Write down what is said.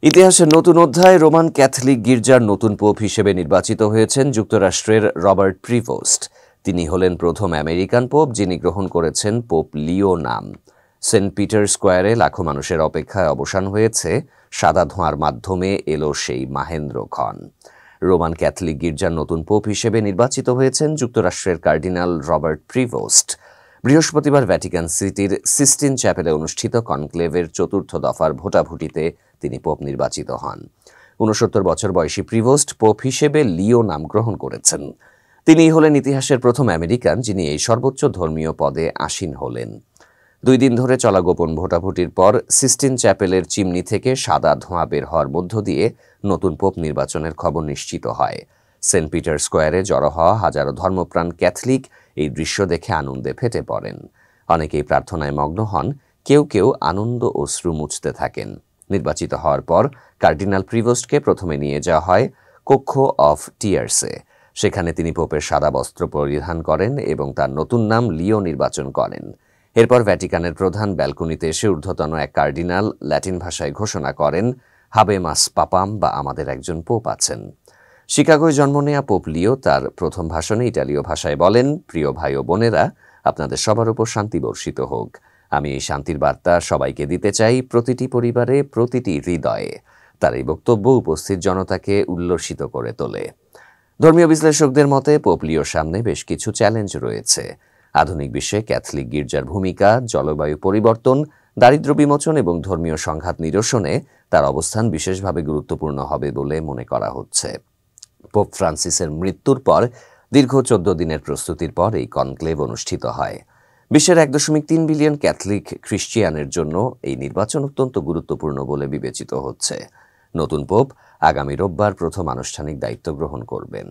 ইতিহাসের নতুন অধ্যায়। রোমান ক্যাথলিক গির্জার নতুন পোপ হিসেবে নির্বাচিত হয়েছেন যুক্তরাষ্ট্রের রবার্ট প্রিভোস্ট। তিনি হলেন প্রথম আমেরিকান পোপ যিনি গ্রহণ করেছেন পোপ লিও নাম। সেন্ট পিটার স্কোয়ারে লাখো মানুষের অপেক্ষায় অবসান হয়েছে। সাদা ধোঁয়ার মাধ্যমে এলো সেই মাহেন্দ্রক্ষণ। রোমান ক্যাথলিক গির্জার নতুন পোপ হিসেবে নির্বাচিত হয়েছেন যুক্তরাষ্ট্রের কার্ডিনাল রবার্ট প্রিভোস্ট। বৃহস্পতিবার ভ্যাটিকান সিটির সিস্টিন চ্যাপেলে অনুষ্ঠিত কনক্লেভের চতুর্থ দফার ভোটাভুটিতে তিনি পোপ নির্বাচিত হন। ৬৯ বছর বয়সী প্রিভোস্ট পোপ হিসেবে লিও নাম গ্রহণ করেছেন। তিনিই হলেন ইতিহাসের প্রথম আমেরিকান যিনি এই সর্বোচ্চ ধর্মীয় পদে আসীন হলেন। ২ দিন ধরে চলা গোপন ভোটাভুটির পর সিস্টিন চ্যাপেলের চিমনি থেকে সাদা ধোঁয়া বের হওয়ার মধ্য দিয়ে নতুন পোপ নির্বাচনের খবর নিশ্চিত হয়। সেন্ট পিটার স্কোয়ারে জড়ো হওয়া হাজারো ধর্মপ্রাণ ক্যাথলিক এই দৃশ্য দেখে আনন্দে ফেটে পড়েন। অনেকেই প্রার্থনায় মগ্ন হন, কেউ কেউ আনন্দ অশ্রু মুছতে থাকেন। নির্বাচিত হওয়ার পর কার্ডিনাল প্রিভোস্টকে প্রথমে নিয়ে যাওয়া হয় কক্ষ অফ টিয়ার্সে। সেখানে তিনি পোপের সাদা বস্ত্র পরিধান করেন এবং তার নতুন নাম লিও নির্বাচন করেন। এরপর ভ্যাটিকানের প্রধান ব্যালকনিতে এসে ঊর্ধ্বতন এক কার্ডিনাল ল্যাটিন ভাষায় ঘোষণা করেন, হাবেমাস পাপাম, বা আমাদের একজন পোপ আছেন। শিকাগোয় জন্ম নেয়া পোপ লিও তার প্রথম ভাষণে ইটালীয় ভাষায় বলেন, প্রিয় ভাই ও বোনেরা, আপনাদের সবার উপর শান্তি বর্ষিত হোক। আমি এই শান্তির বার্তা সবাইকে দিতে চাই, প্রতিটি পরিবারে, প্রতিটি হৃদয়ে। তার এই বক্তব্য উপস্থিত জনতাকে উল্লসিত করে তোলে। ধর্মীয় বিশ্লেষকদের মতে পোপ লিওর সামনে বেশ কিছু চ্যালেঞ্জ রয়েছে। আধুনিক বিশ্বে ক্যাথলিক গির্জার ভূমিকা, জলবায়ু পরিবর্তন, দারিদ্র্য বিমোচন এবং ধর্মীয় সংঘাত নিরসনে তার অবস্থান বিশেষভাবে গুরুত্বপূর্ণ হবে বলে মনে করা হচ্ছে। পোপ ফ্রান্সিসের মৃত্যুর পর দীর্ঘ ১৪ দিনের প্রস্তুতির পর এই কনক্লেভ অনুষ্ঠিত হয়। বিশ্বের ১.৩ বিলিয়ন ক্যাথলিক খ্রিস্টিয়ানের জন্য এই নির্বাচন অত্যন্ত গুরুত্বপূর্ণ বলে বিবেচিত হচ্ছে। নতুন পোপ আগামী রোববার প্রথম আনুষ্ঠানিক দায়িত্ব গ্রহণ করবেন।